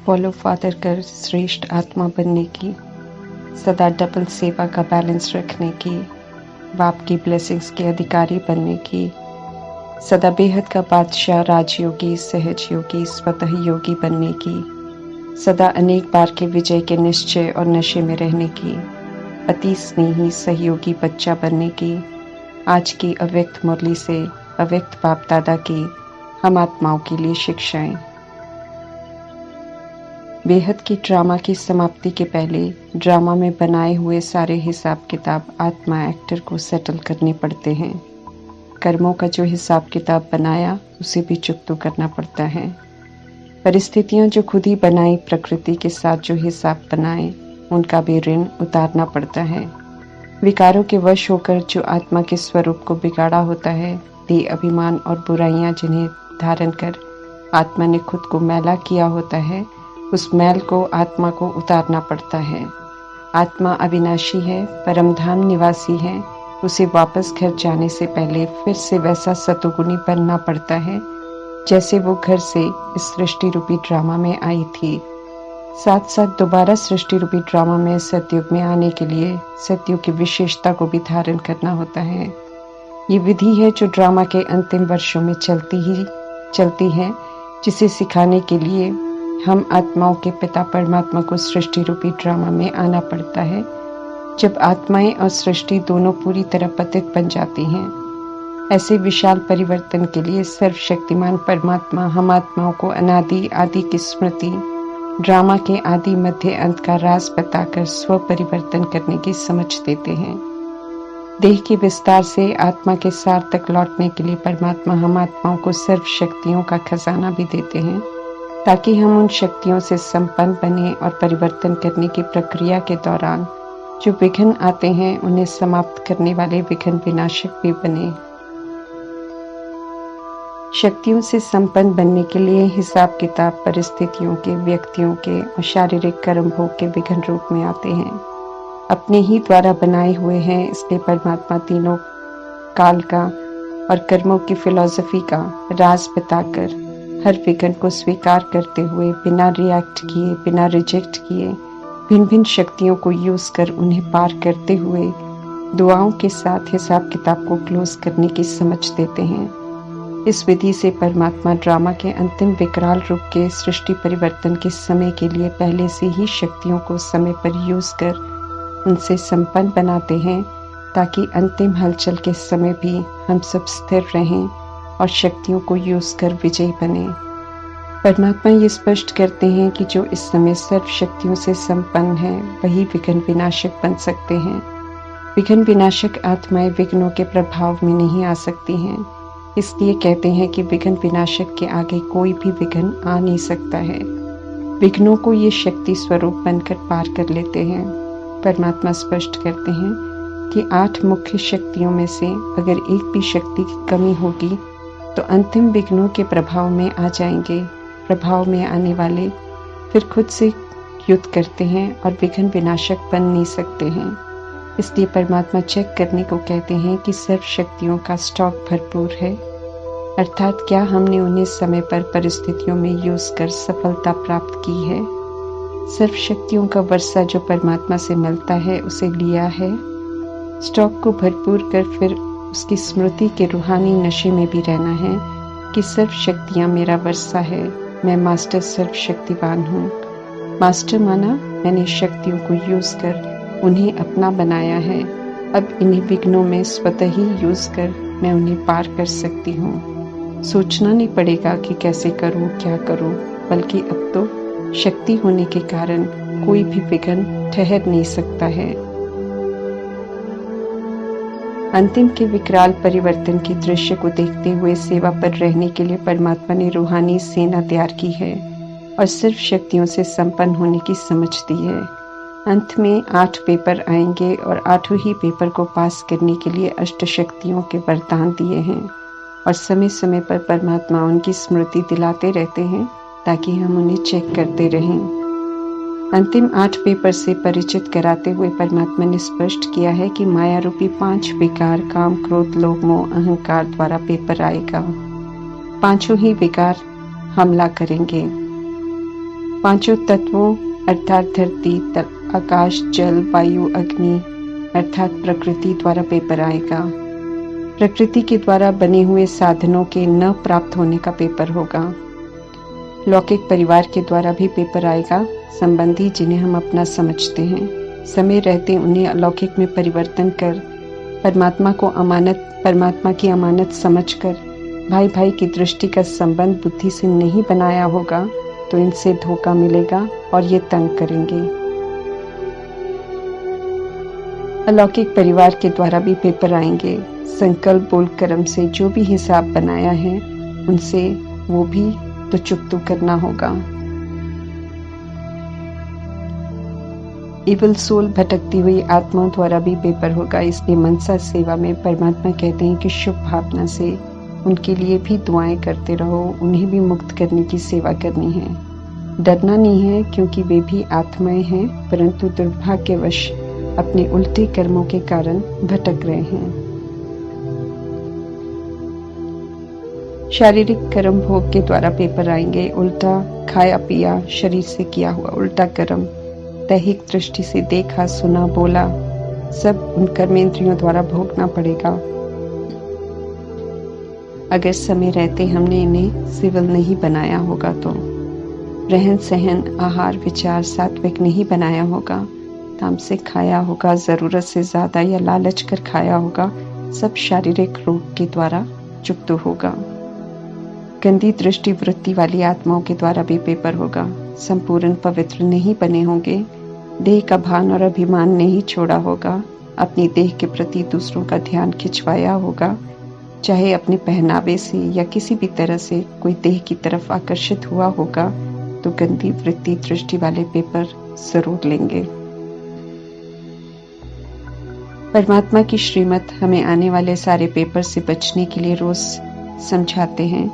Follow father कर श्रेष्ठ आत्मा बनने की, सदा डबल सेवा का बैलेंस रखने की, बाप की ब्लेसिंग्स के अधिकारी बनने की, सदा बेहद का बादशाह, राजयोगी, सहज योगी, स्वतः योगी बनने की, सदा अनेक बार के विजय के निश्चय और नशे में रहने की, अति स्नेही सहयोगी बच्चा बनने की, आज की अव्यक्त मुरली से अव्यक्त बाप दादा की हम आत्माओं के लिए शिक्षाएं। बेहद की ड्रामा की समाप्ति के पहले ड्रामा में बनाए हुए सारे हिसाब किताब आत्मा एक्टर को सेटल करने पड़ते हैं। कर्मों का जो हिसाब किताब बनाया उसे भी चुकता करना पड़ता है। परिस्थितियां जो खुद ही बनाई, प्रकृति के साथ जो हिसाब बनाए उनका भी ऋण उतारना पड़ता है। विकारों के वश होकर जो आत्मा के स्वरूप को बिगाड़ा होता है, देह अभिमान और बुराइयां जिन्हें धारण कर आत्मा ने खुद को मैला किया होता है, उस मैल को आत्मा को उतारना पड़ता है। आत्मा अविनाशी है, परमधाम निवासी है। उसे वापस घर जाने से पहले फिर से वैसा सतोगुणी बनना पड़ता है जैसे वो घर से इस सृष्टि रूपी ड्रामा में आई थी। साथ साथ दोबारा सृष्टि रूपी ड्रामा में सतयुग में आने के लिए सतयुग की विशेषता को भी धारण करना होता है। ये विधि है जो ड्रामा के अंतिम वर्षों में चलती है, जिसे सिखाने के लिए हम आत्माओं के पिता परमात्मा को सृष्टि रूपी ड्रामा में आना पड़ता है। जब आत्माएं और सृष्टि दोनों पूरी तरह पतित बन जाती हैं, ऐसे विशाल परिवर्तन के लिए सर्वशक्तिमान परमात्मा हम आत्माओं को अनादि आदि की स्मृति, ड्रामा के आदि मध्य अंत का राज बताकर स्व परिवर्तन करने की समझ देते हैं। देह के विस्तार से आत्मा के सार तक लौटने के लिए परमात्मा हम आत्माओं को सर्व शक्तियों का खजाना भी देते हैं, ताकि हम उन शक्तियों से संपन्न बने और परिवर्तन करने की प्रक्रिया के दौरान जो विघ्न आते हैं उन्हें समाप्त करने वाले विघ्न विनाशक भी बने। शक्तियों से संपन्न बनने के लिए हिसाब किताब परिस्थितियों के, व्यक्तियों के और शारीरिक कर्म भोग के विघ्न रूप में आते हैं। अपने ही द्वारा बनाए हुए हैं, इसलिए परमात्मा तीनों काल का और कर्मों की फिलॉसफी का राज बताकर हर विघ्न को स्वीकार करते हुए, बिना रिएक्ट किए, बिना रिजेक्ट किए, भिन्न भिन्न शक्तियों को यूज कर उन्हें पार करते हुए दुआओं के साथ हिसाब किताब को क्लोज करने की समझ देते हैं। इस विधि से परमात्मा ड्रामा के अंतिम विकराल रूप के सृष्टि परिवर्तन के समय के लिए पहले से ही शक्तियों को समय पर यूज कर उनसे संपन्न बनाते हैं, ताकि अंतिम हलचल के समय भी हम सब स्थिर रहें और शक्तियों को यूज कर विजयी बने। परमात्मा ये स्पष्ट करते हैं कि जो इस समय सर्व शक्तियों से संपन्न है वही विघ्न विनाशक बन सकते हैं। विघ्न विनाशक आत्माएं विघ्नों के प्रभाव में नहीं आ सकती हैं, इसलिए कहते हैं कि विघ्न विनाशक के आगे कोई भी विघ्न आ नहीं सकता है। विघ्नों को ये शक्ति स्वरूप बनकर पार कर लेते हैं। परमात्मा स्पष्ट करते हैं कि 8 मुख्य शक्तियों में से अगर एक भी शक्ति की कमी होगी तो अंतिम विघ्नों के प्रभाव में आ जाएंगे। प्रभाव में आने वाले फिर खुद से युद्ध करते हैं और विघ्न विनाशक बन नहीं सकते हैं। इसलिए परमात्मा चेक करने को कहते हैं कि सर्व शक्तियों का स्टॉक भरपूर है, अर्थात क्या हमने उन्हें समय पर परिस्थितियों में यूज कर सफलता प्राप्त की है। सर्व शक्तियों का वर्षा जो परमात्मा से मिलता है उसे लिया है। स्टॉक को भरपूर कर फिर उसकी स्मृति के रूहानी नशे में भी रहना है कि सर्व शक्तियाँ मेरा वर्षा है, मैं मास्टर सर्व शक्तिवान हूँ। मास्टर माना मैंने शक्तियों को यूज कर उन्हें अपना बनाया है। अब इन्हीं विघ्नों में स्वतः ही यूज कर मैं उन्हें पार कर सकती हूँ। सोचना नहीं पड़ेगा कि कैसे करूँ, क्या करूँ, बल्कि अब तो शक्ति होने के कारण कोई भी विघ्न ठहर नहीं सकता है। अंतिम के विकराल परिवर्तन की दृश्य को देखते हुए सेवा पर रहने के लिए परमात्मा ने रूहानी सेना तैयार की है और सिर्फ शक्तियों से संपन्न होने की समझ दी है। अंत में 8 पेपर आएंगे और 8 ही पेपर को पास करने के लिए अष्ट शक्तियों के वरदान दिए हैं और समय समय पर परमात्मा उनकी स्मृति दिलाते रहते हैं ताकि हम उन्हें चेक करते रहें। अंतिम 8 पेपर से परिचित कराते हुए परमात्मा ने स्पष्ट किया है कि माया रूपी 5 विकार काम क्रोध लोभ मोह अहंकार द्वारा पेपर आएगा। 5 ही विकार हमला करेंगे। पांचों तत्वों अर्थात धरती, आकाश, जल, वायु, अग्नि अर्थात प्रकृति द्वारा पेपर आएगा। प्रकृति के द्वारा बने हुए साधनों के न प्राप्त होने का पेपर होगा। लौकिक परिवार के द्वारा भी पेपर आएगा। संबंधी जिन्हें हम अपना समझते हैं, समय रहते उन्हें अलौकिक में परिवर्तन कर परमात्मा की अमानत समझकर भाई भाई की दृष्टि का संबंध बुद्धि से नहीं बनाया होगा तो इनसे धोखा मिलेगा और ये तंग करेंगे। अलौकिक परिवार के द्वारा भी पेपर आएंगे। संकल्प बोल कर्म से जो भी हिसाब बनाया है उनसे वो भी तो चुकतू करना होगा। इवल सोल भटकती हुई आत्माओं द्वारा भी पेपर होगा। इसलिए मनसा सेवा में परमात्मा कहते हैं कि शुभ भावना से उनके लिए भी दुआएं करते रहो, उन्हें भी मुक्त करने की सेवा करनी है। डरना नहीं है क्योंकि वे भी आत्माएं हैं, परंतु दुर्भाग्यवश अपने उल्टे कर्मों के कारण भटक रहे हैं। शारीरिक कर्म भोग के द्वारा पेपर आएंगे। उल्टा खाया पिया, शरीर से किया हुआ उल्टा कर्म, दैहिक दृष्टि से देखा, सुना, बोला, सब उन कर्मेंद्रियों द्वारा भोगना पड़ेगा। अगर समय रहते हमने इन्हें सिविल नहीं बनाया होगा तो रहन सहन, आहार, विचार सात्विक नहीं बनाया होगा, तामसिक खाया होगा, जरूरत से ज्यादा या लालच कर खाया होगा, सब शारीरिक रोग के द्वारा चुकतू होगा। गंदी दृष्टि वृत्ति वाली आत्माओं के द्वारा भी पेपर होगा। संपूर्ण पवित्र नहीं बने होंगे, देह का भान और अभिमान नहीं छोड़ा होगा, अपनी देह के प्रति दूसरों का ध्यान खिंचवाया होगा, चाहे अपने पहनावे से या किसी भी तरह से कोई देह की तरफ आकर्षित हुआ होगा तो गंदी वृत्ति दृष्टि वाले पेपर जरूर लेंगे। परमात्मा की श्रीमत हमें आने वाले सारे पेपर से बचने के लिए रोज समझाते हैं।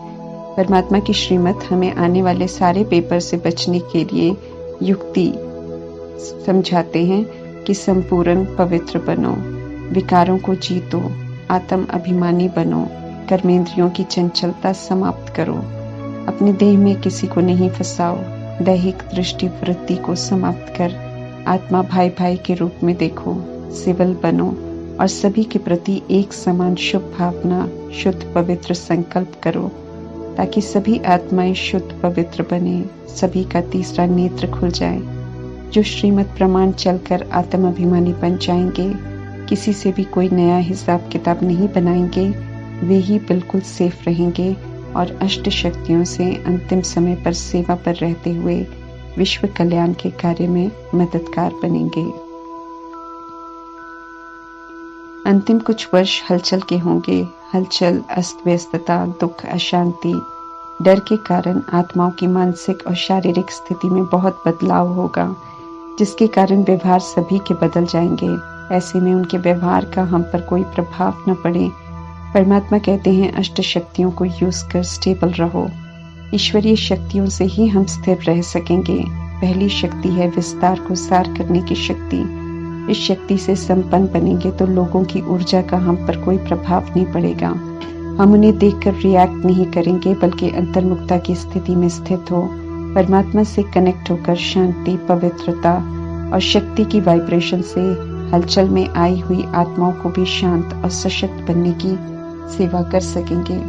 परमात्मा की श्रीमत हमें आने वाले सारे पेपर से बचने के लिए युक्ति समझाते हैं कि संपूर्ण पवित्र बनो, विकारों को जीतो, आत्म अभिमानी बनो, कर्मेंद्रियों की चंचलता समाप्त करो, अपने देह में किसी को नहीं फंसाओ, दैहिक दृष्टि वृत्ति को समाप्त कर आत्मा भाई भाई के रूप में देखो, सिविल बनो और सभी के प्रति एक समान शुभ भावना, शुद्ध पवित्र संकल्प करो ताकि सभी आत्माएं शुद्ध पवित्र बने, सभी का तीसरा नेत्र खुल जाए। जो श्रीमत प्रमाण चलकर आत्म अभिमानी बन जाएंगे, किसी से भी कोई नया हिसाब किताब नहीं बनाएंगे, वे ही बिल्कुल सेफ रहेंगे और अष्ट शक्तियों से अंतिम समय पर सेवा पर रहते हुए विश्व कल्याण के कार्य में मददगार बनेंगे। अंतिम कुछ वर्ष हलचल के होंगे। हलचल, अस्त व्यस्तता, दुख, अशांति, डर के कारण आत्माओं की मानसिक और शारीरिक स्थिति में बहुत बदलाव होगा, जिसके कारण व्यवहार सभी के बदल जाएंगे। ऐसे में उनके व्यवहार का हम पर कोई प्रभाव न पड़े। परमात्मा कहते हैं अष्ट शक्तियों को यूज कर स्टेबल रहो। ईश्वरीय शक्तियों से ही हम स्थिर रह सकेंगे। पहली शक्ति है विस्तार को सार करने की शक्ति। इस शक्ति से संपन्न बनेंगे तो लोगों की ऊर्जा का हम पर कोई प्रभाव नहीं पड़ेगा। हम उन्हें देखकर रिएक्ट नहीं करेंगे, बल्कि अंतर्मुखता की स्थिति में स्थित हो परमात्मा से कनेक्ट होकर शांति, पवित्रता और शक्ति की वाइब्रेशन से हलचल में आई हुई आत्माओं को भी शांत और सशक्त बनने की सेवा कर सकेंगे।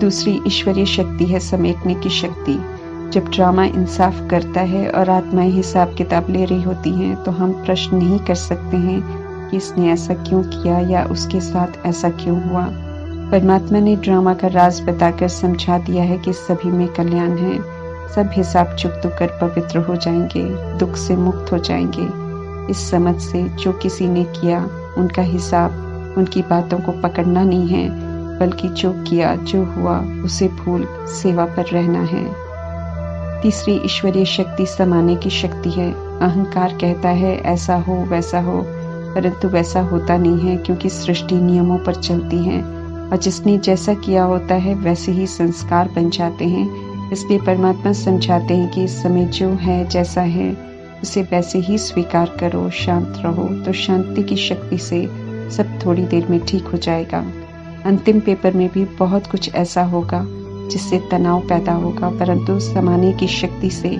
दूसरी ईश्वरीय शक्ति है समेटने की शक्ति। जब ड्रामा इंसाफ करता है और आत्माएं हिसाब किताब ले रही होती हैं तो हम प्रश्न नहीं कर सकते हैं कि इसने ऐसा क्यों किया या उसके साथ ऐसा क्यों हुआ। परमात्मा ने ड्रामा का राज बताकर समझा दिया है कि सभी में कल्याण है, सब हिसाब चुकता कर पवित्र हो जाएंगे, दुख से मुक्त हो जाएंगे। इस समझ से जो किसी ने किया उनका हिसाब, उनकी बातों को पकड़ना नहीं है, बल्कि जो किया, जो हुआ उसे भूल सेवा पर रहना है। तीसरी ईश्वरीय शक्ति समाने की शक्ति है। अहंकार कहता है ऐसा हो वैसा हो, परंतु वैसा होता नहीं है, क्योंकि सृष्टि नियमों पर चलती है और जिसने जैसा किया होता है वैसे ही संस्कार बन जाते हैं। इसलिए परमात्मा समझाते हैं कि इस समय जो है जैसा है उसे वैसे ही स्वीकार करो, शांत रहो, तो शांति की शक्ति से सब थोड़ी देर में ठीक हो जाएगा। अंतिम पेपर में भी बहुत कुछ ऐसा होगा जिससे तनाव पैदा होगा, परंतु समाने की शक्ति से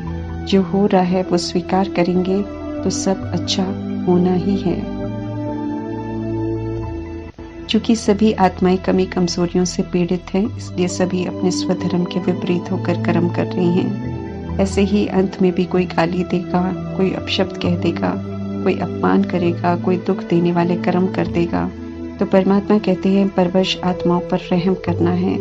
जो हो रहा है वो स्वीकार करेंगे तो सब अच्छा होना ही है। चूंकि सभी आत्माएं कमी कमजोरियों से पीड़ित हैं, इसलिए सभी अपने स्वधर्म के विपरीत होकर कर्म कर रही हैं। ऐसे ही अंत में भी कोई गाली देगा, कोई अपशब्द कह देगा, कोई अपमान करेगा, कोई दुख देने वाले कर्म कर देगा। तो परमात्मा कहते हैं परवश आत्माओं पर रहम करना है,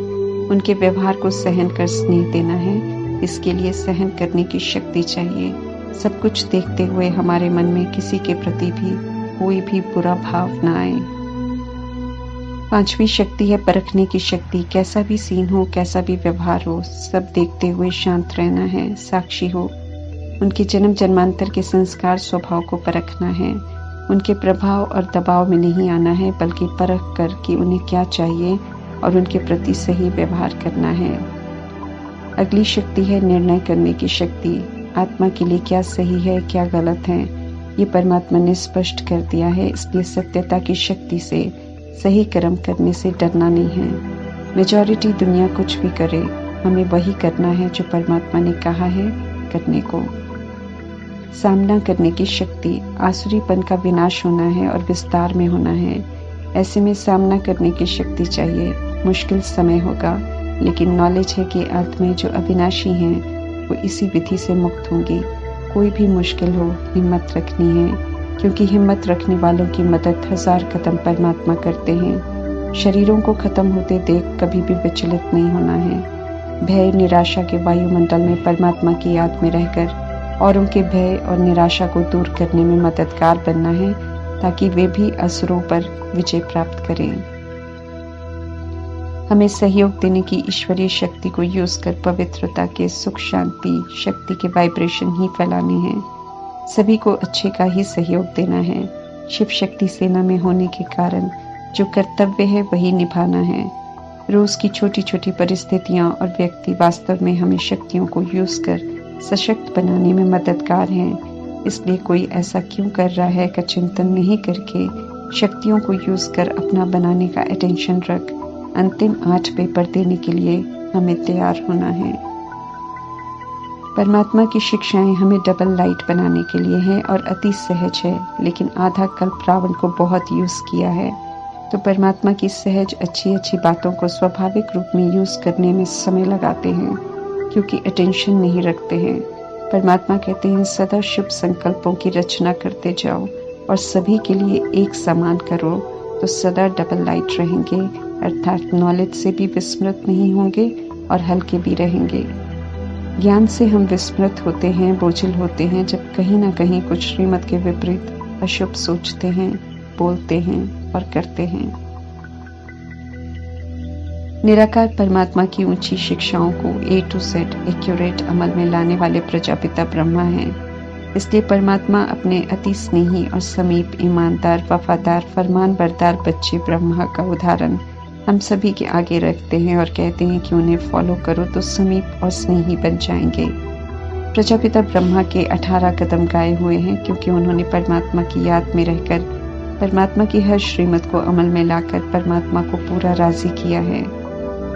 उनके व्यवहार को सहन कर स्नेह देना है। इसके लिए सहन करने की शक्ति चाहिए। सब कुछ देखते हुए हमारे मन में किसी के प्रति भी कोई भी बुरा भाव न आए। पांचवी शक्ति है परखने की शक्ति। कैसा भी सीन हो, कैसा भी व्यवहार हो, सब देखते हुए शांत रहना है, साक्षी हो। उनके जन्म जन्मांतर के संस्कार स्वभाव को परखना है। उनके प्रभाव और दबाव में नहीं आना है, बल्कि परख कर कि उन्हें क्या चाहिए और उनके प्रति सही व्यवहार करना है। अगली शक्ति है निर्णय करने की शक्ति। आत्मा के लिए क्या सही है, क्या गलत है, ये परमात्मा ने स्पष्ट कर दिया है। इसलिए सत्यता की शक्ति से सही कर्म करने से डरना नहीं है। मेजॉरिटी दुनिया कुछ भी करे, हमें वही करना है जो परमात्मा ने कहा है करने को। सामना करने की शक्ति। आसुरीपन का विनाश होना है और विस्तार में होना है। ऐसे में सामना करने की शक्ति चाहिए। मुश्किल समय होगा, लेकिन नॉलेज है कि आत्माएं जो अविनाशी हैं वो इसी विधि से मुक्त होंगी। कोई भी मुश्किल हो, हिम्मत रखनी है, क्योंकि हिम्मत रखने वालों की मदद 1000 कदम परमात्मा करते हैं। शरीरों को खत्म होते देख कभी भी विचलित नहीं होना है। भय निराशा के वायुमंडल में परमात्मा की याद में रहकर और उनके भय और निराशा को दूर करने में मददगार बनना है, ताकि वे भी असुरों पर विजय प्राप्त करें। हमें सहयोग देने की ईश्वरीय शक्ति को यूज कर पवित्रता के सुख शांति शक्ति के वाइब्रेशन ही फैलाने हैं। सभी को अच्छे का ही सहयोग देना है। शिव शक्ति सेना में होने के कारण जो कर्तव्य है वही निभाना है। रोज की छोटी छोटी परिस्थितियां और व्यक्ति वास्तव में हमें शक्तियों को यूज कर सशक्त बनाने में मददगार हैं। इसलिए कोई ऐसा क्यों कर रहा है का चिंतन नहीं करके शक्तियों को यूज कर अपना बनाने का अटेंशन रख अंतिम 8 पेपर देने के लिए हमें तैयार होना है। परमात्मा की शिक्षाएं हमें डबल लाइट बनाने के लिए हैं और अति सहज है, लेकिन आधा कल्प रावण को बहुत यूज किया है। तो परमात्मा की सहज अच्छी अच्छी बातों को स्वाभाविक रूप में यूज करने में समय लगाते हैं, क्योंकि अटेंशन नहीं रखते हैं। परमात्मा कहते हैं सदा शुभ संकल्पों की रचना करते जाओ और सभी के लिए एक समान करो, तो सदा डबल लाइट रहेंगे, अर्थात नॉलेज से भी विस्मृत नहीं होंगे और हल्के भी रहेंगे। ज्ञान से हम विस्मृत होते हैं, बोझिल होते हैं, जब कहीं ना कहीं कुछ श्रीमत के विपरीत अशुभ सोचते हैं, बोलते हैं और करते हैं। निराकार परमात्मा की ऊंची शिक्षाओं को A to Z एक्यूरेट अमल में लाने वाले प्रजापिता ब्रह्मा हैं। इसलिए परमात्मा अपने अति स्नेही और समीप ईमानदार वफादार फरमानबरदार बच्चे ब्रह्मा का उदाहरण हम सभी के आगे रखते हैं और कहते हैं कि उन्हें फॉलो करो तो समीप और स्नेही बन जाएंगे। प्रजापिता ब्रह्मा के 18 कदम गाए हुए हैं, क्योंकि उन्होंने परमात्मा की याद में रहकर परमात्मा की हर श्रीमत को अमल में लाकर परमात्मा को पूरा राजी किया है।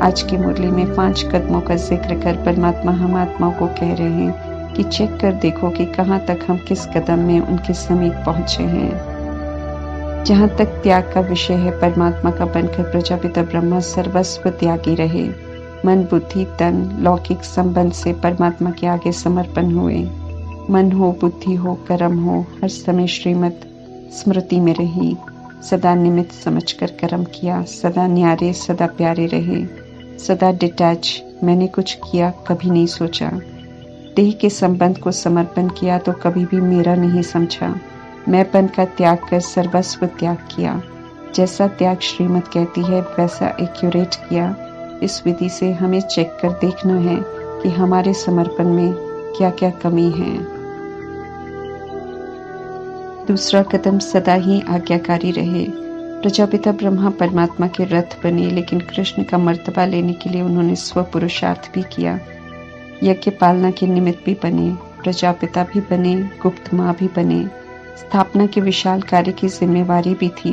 आज की मुरली में 5 कदमों का जिक्र कर परमात्मा हम आत्माओं को कह रहे हैं कि चेक कर देखो कि कहाँ तक हम किस कदम में उनके समीप पहुंचे हैं। जहाँ तक त्याग का विषय है, परमात्मा का बनकर प्रजापिता ब्रह्मा सर्वस्व त्यागी रहे। मन बुद्धि तन लौकिक संबंध से परमात्मा के आगे समर्पण हुए। मन हो बुद्धि हो कर्म हो, हर समय श्रीमत स्मृति में रही। सदा निमित्त समझकर कर्म किया, सदा न्यारे सदा प्यारे रहे, सदा डिटैच, मैंने कुछ किया कभी नहीं सोचा। देह के संबंध को समर्पण किया तो कभी भी मेरा नहीं समझा। मैंपन का त्याग कर सर्वस्व त्याग किया। जैसा त्याग श्रीमत कहती है वैसा एक्यूरेट किया। इस विधि से हमें चेक कर देखना है कि हमारे समर्पण में क्या क्या कमी है। दूसरा कदम सदा ही आज्ञाकारी रहे। प्रजापिता ब्रह्मा परमात्मा के रथ बने, लेकिन कृष्ण का मर्तबा लेने के लिए उन्होंने स्व पुरुषार्थ भी किया। यज्ञ पालना के निमित्त भी बने, प्रजापिता भी बने, गुप्त माँ भी बने। स्थापना के विशाल कार्य की जिम्मेवारी भी थी,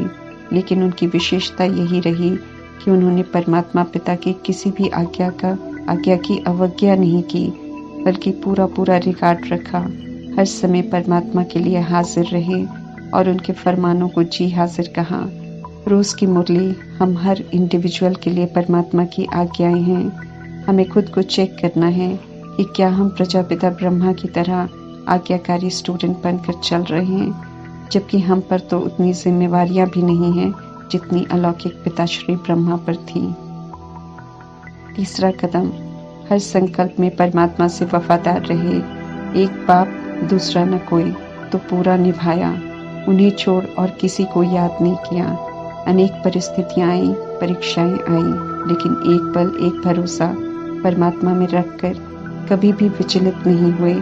लेकिन उनकी विशेषता यही रही कि उन्होंने परमात्मा पिता की किसी भी आज्ञा का आज्ञा की अवज्ञा नहीं की, बल्कि पूरा रिकॉर्ड रखा। हर समय परमात्मा के लिए हाजिर रहे और उनके फरमानों को जी हाजिर कहा। रोज की मुरली हम हर इंडिविजुअल के लिए परमात्मा की आज्ञाएं हैं। हमें खुद को चेक करना है कि क्या हम प्रजापिता ब्रह्मा की तरह आज्ञाकारी स्टूडेंट बनकर चल रहे हैं, जबकि हम पर तो उतनी जिम्मेवारियां भी नहीं हैं जितनी अलौकिक पिताश्री ब्रह्मा पर थी। तीसरा कदम, हर संकल्प में परमात्मा से वफादार रहे। एक बाप दूसरा न कोई, तो पूरा निभाया। उन्हें छोड़ और किसी को याद नहीं किया। अनेक परिस्थितियां आई, परीक्षाएं आई, लेकिन एक पल एक भरोसा परमात्मा में रखकर कभी भी विचलित नहीं हुए,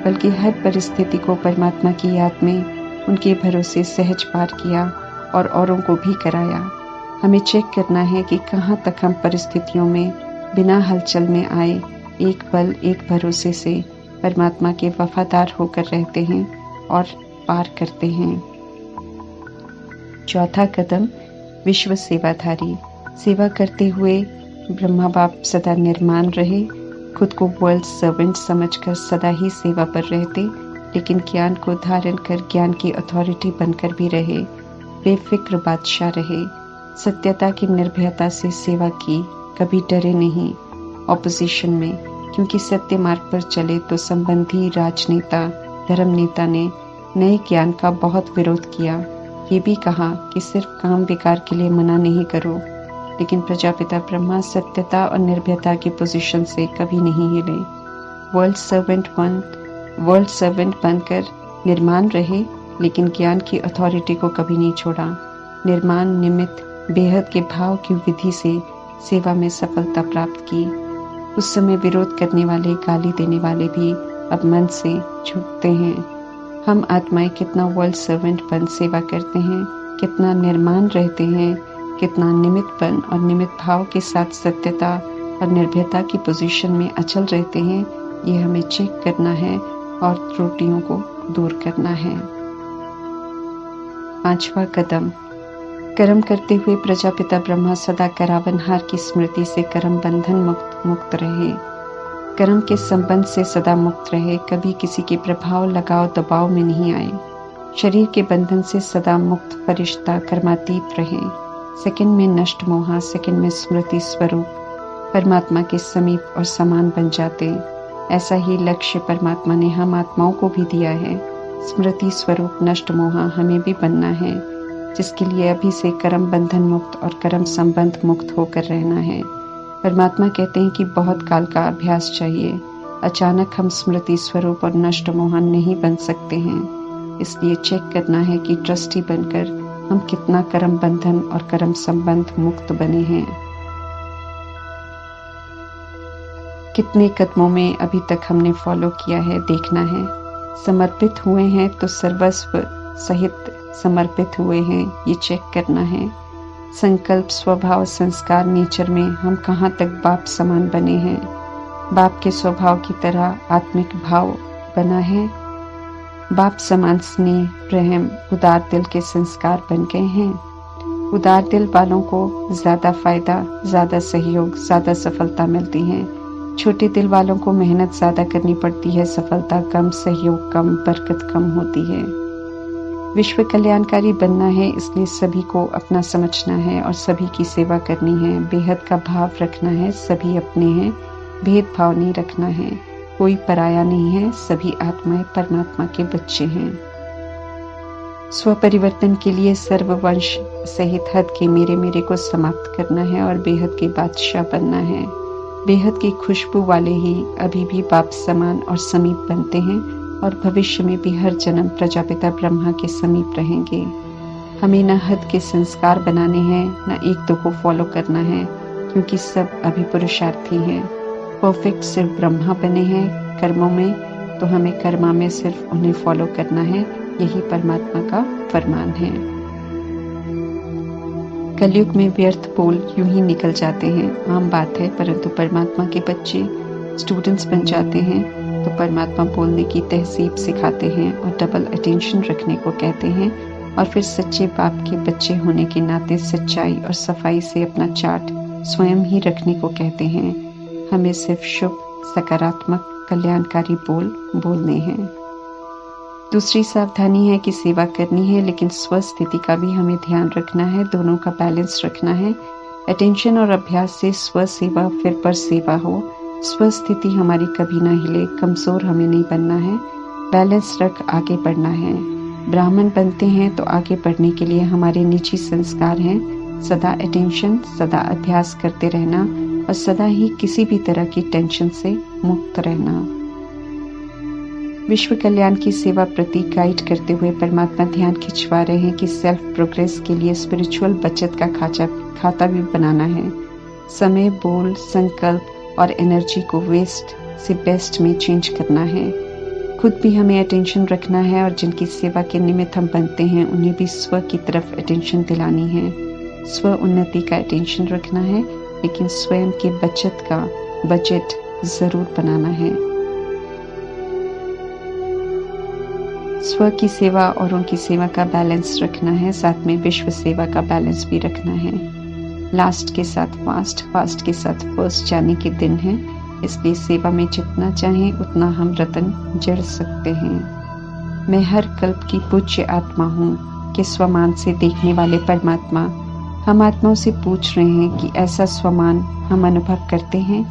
बल्कि हर परिस्थिति को परमात्मा की याद में उनके भरोसे सहज पार किया और औरों को भी कराया। हमें चेक करना है कि कहाँ तक हम परिस्थितियों में बिना हलचल में आए एक पल एक भरोसे से परमात्मा के वफादार होकर रहते हैं और पार करते हैं। चौथा कदम, विश्व सेवाधारी। सेवा करते हुए ब्रह्मा बाप सदा निर्माण रहे, खुद को वर्ल्ड सर्वेंट समझकर सदा ही सेवा पर रहते, लेकिन ज्ञान को धारण कर ज्ञान की अथॉरिटी बनकर भी रहे। बेफिक्र बादशाह रहे, सत्यता की निर्भयता से सेवा की, कभी डरे नहीं ऑपोजिशन में, क्योंकि सत्य मार्ग पर चले तो संबंधी राजनेता धर्म नेता ने नए ज्ञान का बहुत विरोध किया। ये भी कहा कि सिर्फ काम विकार के लिए मना नहीं करो, लेकिन प्रजापिता ब्रह्मा सत्यता और निर्भयता की पोजीशन से कभी नहीं हिले। वर्ल्ड सर्वेंट बनकर निर्माण रहे, लेकिन ज्ञान की अथॉरिटी को कभी नहीं छोड़ा। निर्माण निमित्त बेहद के भाव की विधि से सेवा में सफलता प्राप्त की। उस समय विरोध करने वाले, गाली देने वाले भी अब मन से झुकते हैं। हम आत्माएं कितना वर्ल्ड सर्वेंट बन सेवा करते हैं, कितना निर्माण रहते हैं, कितना निमित्त बन और निमित्त भाव के साथ सत्यता और निर्भयता की पोजीशन में अचल रहते हैं, ये हमें चेक करना है और त्रुटियों को दूर करना है। पांचवा कदम, कर्म करते हुए प्रजापिता ब्रह्मा सदा करावनहार की स्मृति से कर्म बंधन मुक्त रहे, कर्म के संबंध से सदा मुक्त रहे, कभी किसी के प्रभाव लगाव दबाव में नहीं आए। शरीर के बंधन से सदा मुक्त फरिश्ता कर्मातीत रहे। सेकंड में नष्ट मोहा, सेकंड में स्मृति स्वरूप परमात्मा के समीप और समान बन जाते। ऐसा ही लक्ष्य परमात्मा ने हम आत्माओं को भी दिया है। स्मृति स्वरूप नष्ट मोहा हमें भी बनना है, जिसके लिए अभी से कर्म बंधन मुक्त और कर्म संबंध मुक्त होकर रहना है। परमात्मा कहते हैं कि बहुत काल का अभ्यास चाहिए। अचानक हम स्मृति स्वरूप और नष्ट मोहन नहीं बन सकते हैं। इसलिए चेक करना है कि ट्रस्टी बनकर हम कितना कर्म बंधन और कर्म संबंध मुक्त बने हैं। कितने कदमों में अभी तक हमने फॉलो किया है, देखना है। समर्पित हुए हैं तो सर्वस्व सहित समर्पित हुए हैं, ये चेक करना है। संकल्प, स्वभाव, संस्कार, नेचर में हम कहाँ तक बाप समान बने हैं। बाप के स्वभाव की तरह आत्मिक भाव बना है। बाप समान स्नेह, प्रेम, उदार दिल के संस्कार बन गए हैं। उदार दिल वालों को ज्यादा फायदा, ज्यादा सहयोग, ज्यादा सफलता मिलती है। छोटे दिल वालों को मेहनत ज्यादा करनी पड़ती है, सफलता कम, सहयोग कम, बरकत कम होती है। विश्व कल्याणकारी बनना है, इसलिए सभी को अपना समझना है और सभी की सेवा करनी है। बेहद का भाव रखना है, सभी अपने हैं, भेदभाव नहीं रखना है। कोई पराया नहीं है, सभी आत्माएं परमात्मा के बच्चे हैं। स्व परिवर्तन के लिए सर्ववंश सहित हद के मेरे को समाप्त करना है और बेहद के बादशाह बनना है। बेहद की खुशबू वाले ही अभी भी बाप समान और समीप बनते हैं और भविष्य में भी हर जन्म प्रजापिता ब्रह्मा के समीप रहेंगे। हमें न हद के संस्कार बनाने हैं, न एक दो को फॉलो करना है, क्योंकि सब अभी पुरुषार्थी हैं। परफेक्ट सिर्फ ब्रह्मा बने हैं कर्मों में, तो हमें कर्मा में सिर्फ उन्हें फॉलो करना है। यही परमात्मा का फरमान है। कलयुग में व्यर्थ बोल यूं ही निकल जाते हैं, आम बात है, परंतु परमात्मा के बच्चे स्टूडेंट्स बन जाते हैं तो परमात्मा बोलने की तहजीब सिखाते हैं और डबल अटेंशन रखने को कहते हैं, और फिर सच्चे बाप के बच्चे होने के नाते सच्चाई और सफाई से अपना चार्ट स्वयं ही रखने को कहते हैं। हमें सिर्फ शुभ, सकारात्मक, कल्याणकारी बोल बोलने हैं। दूसरी सावधानी है कि सेवा करनी है, लेकिन स्वस्थिति का भी हमें ध्यान रखना है, दोनों का बैलेंस रखना है। अटेंशन और अभ्यास से स्व सेवा फिर पर सेवा हो। स्वस्थिति हमारी कभी ना हिले, कमजोर हमें नहीं बनना है, बैलेंस रख आगे बढ़ना है। ब्राह्मण बनते हैं तो आगे बढ़ने के लिए हमारे निजी संस्कार हैं सदा अटेंशन, सदा अभ्यास करते रहना और सदा ही किसी भी तरह की टेंशन से मुक्त रहना। विश्व कल्याण की सेवा प्रति गाइड करते हुए परमात्मा ध्यान खिंचवा रहे हैं कि सेल्फ प्रोग्रेस के लिए स्पिरिचुअल बचत का खाता भी बनाना है। समय, बोल, संकल्प और एनर्जी को वेस्ट से बेस्ट में चेंज करना है। खुद भी हमें अटेंशन रखना है और जिनकी सेवा के निमित्त हम बनते हैं उन्हें भी स्व की तरफ अटेंशन दिलानी है। स्व उन्नति का अटेंशन रखना है, लेकिन स्वयं के बचत का बजट जरूर बनाना है। स्व की सेवा और उनकी सेवा का बैलेंस रखना है, साथ में विश्व सेवा का बैलेंस भी रखना है। लास्ट के साथ फास्ट, फास्ट के साथ फर्स्ट जाने के दिन है, इसलिए सेवा में जितना चाहें उतना हम रतन जड़ सकते हैं। मैं हर कल्प की पूज्य आत्मा हूँ कि स्वमान से देखने वाले परमात्मा हम आत्माओं से पूछ रहे हैं कि ऐसा स्वमान हम अनुभव करते हैं।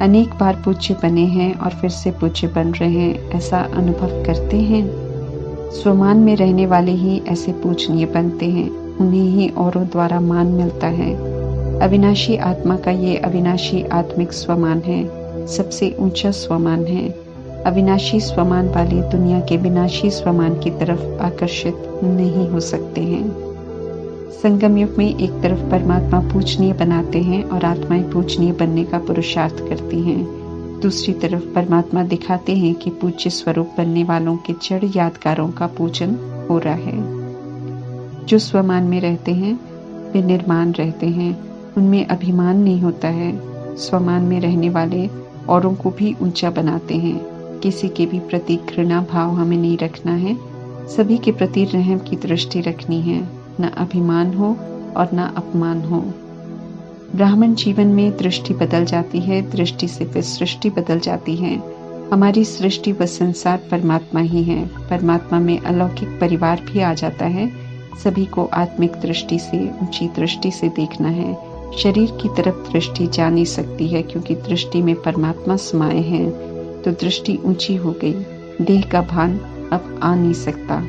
अनेक बार पूज्य बने हैं और फिर से पूज्य बन रहे हैं, ऐसा अनुभव करते हैं। स्वमान में रहने वाले ही ऐसे पूजनीय बनते हैं, उन्हें ही औरों द्वारा मान मिलता है। अविनाशी आत्मा का ये अविनाशी आत्मिक स्वमान है, सबसे ऊंचा स्वमान है। अविनाशी स्वमान वाले दुनिया के विनाशी स्वमान की तरफ आकर्षित नहीं हो सकते हैं। संगम युग में एक तरफ परमात्मा पूजनीय बनाते हैं और आत्माएं पूजनीय बनने का पुरुषार्थ करती हैं, दूसरी तरफ परमात्मा दिखाते हैं कि पूज्य स्वरूप बनने वालों के जड़ यादगारों का पूजन हो रहा है। जो स्वमान में रहते हैं वे निर्माण रहते हैं, उनमें अभिमान नहीं होता है। स्वमान में रहने वाले औरों को भी ऊंचा बनाते हैं। किसी के भी प्रति घृणा भाव हमें नहीं रखना है, सभी के प्रति रहम की दृष्टि रखनी है, न अभिमान हो और न अपमान हो। ब्राह्मण जीवन में दृष्टि बदल जाती है, दृष्टि से फिर सृष्टि बदल जाती है। हमारी सृष्टि व संसार परमात्मा ही है। परमात्मा में अलौकिक परिवार भी आ जाता है। सभी को आत्मिक दृष्टि से, ऊंची दृष्टि से देखना है। शरीर की तरफ दृष्टि जा नहीं सकती है, क्योंकि दृष्टि में परमात्मा समाये हैं, तो दृष्टि ऊंची हो गई, देह का भान अब आ नहीं सकता।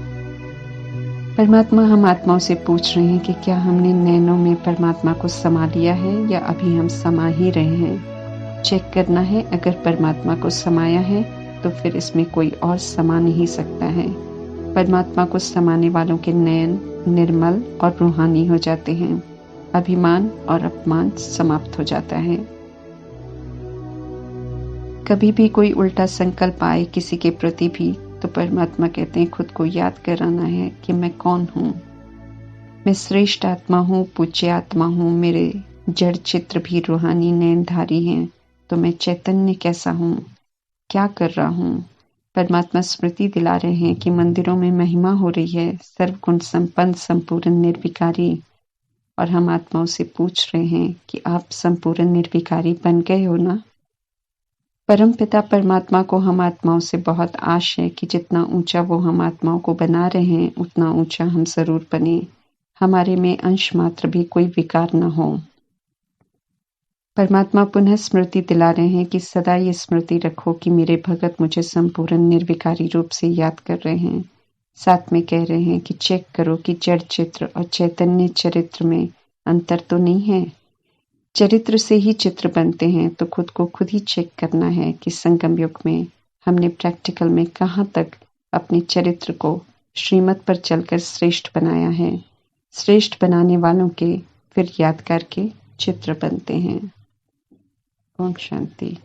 परमात्मा हम आत्माओं से पूछ रहे हैं कि क्या हमने नैनों में परमात्मा को समा लिया है या अभी हम समा ही रहे हैं। चेक करना है, अगर परमात्मा को समाया है तो फिर इसमें कोई और समा नहीं सकता है। परमात्मा को समाने वालों के नयन निर्मल और रूहानी हो जाते हैं, अभिमान और अपमान समाप्त हो जाता है। कभी भी कोई उल्टा संकल्प आए किसी के प्रति भी, तो परमात्मा कहते हैं खुद को याद कराना है कि मैं कौन हूँ। मैं श्रेष्ठ आत्मा हूँ, पूज्य आत्मा हूँ, मेरे जड़ चित्र भी रूहानी नयनधारी हैं, तो मैं चैतन्य कैसा हूँ, क्या कर रहा हूँ। परमात्मा स्मृति दिला रहे हैं कि मंदिरों में महिमा हो रही है, सर्वगुण संपन्न संपूर्ण निर्विकारी, और हम आत्माओं से पूछ रहे हैं कि आप संपूर्ण निर्विकारी बन गए हो ना। परमपिता परमात्मा को हम आत्माओं से बहुत आश है कि जितना ऊंचा वो हम आत्माओं को बना रहे हैं, उतना ऊंचा हम जरूर बने, हमारे में अंश मात्र भी कोई विकार न हो। परमात्मा पुनः स्मृति दिला रहे हैं कि सदा ये स्मृति रखो कि मेरे भगत मुझे संपूर्ण निर्विकारी रूप से याद कर रहे हैं। साथ में कह रहे हैं कि चेक करो कि जड़ चित्र और चैतन्य चरित्र में अंतर तो नहीं है। चरित्र से ही चित्र बनते हैं, तो खुद को खुद ही चेक करना है कि संगम युग में हमने प्रैक्टिकल में कहाँ तक अपने चरित्र को श्रीमत पर चलकर श्रेष्ठ बनाया है। श्रेष्ठ बनाने वालों के फिर यादगार के चित्र बनते हैं। ओम शांति।